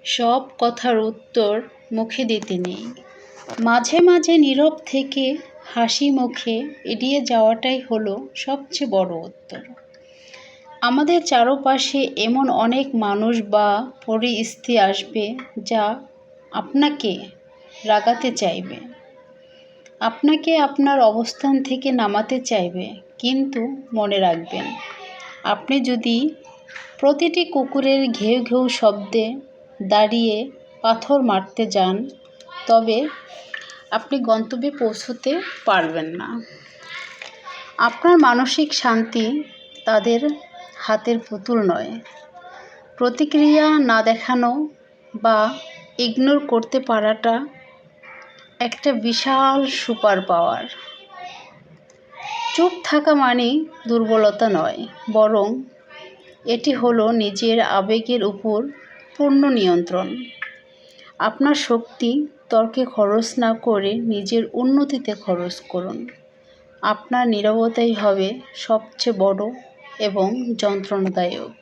সব কথার উত্তর মুখে দিতে নেই। মাঝে মাঝে নীরব থেকে হাসি মুখে এড়িয়ে যাওয়াটাই হলো সবচেয়ে বড় উত্তর। আমাদের চারপাশে এমন অনেক মানুষ বা পরিস্থিতি আসবে যা আপনাকে রাগাতে চাইবে, আপনাকে আপনার অবস্থান থেকে নামাতে চাইবে। কিন্তু মনে রাখবেন, আপনি যদি প্রতিটি কুকুরের ঘেউ ঘেউ শব্দে দাঁড়িয়ে পাথর মারতে যান, তবে আপনি গন্তব্যে পৌঁছতে পারবেন না। আপনার মানসিক শান্তি তাদের হাতের পুতুল নয়। প্রতিক্রিয়া না দেখানো বা ইগনোর করতে পারাটা একটা বিশাল সুপার পাওয়ার। চুপ থাকা মানে দুর্বলতা নয়, বরং এটি হলো নিজের আবেগের উপর পূর্ণ নিয়ন্ত্রণ। আপনার শক্তি তর্কে খরচ না করে নিজের উন্নতিতে খরচ করুন। আপনার নীরবতাই হবে সবচেয়ে বড় এবং যন্ত্রণাদায়ক।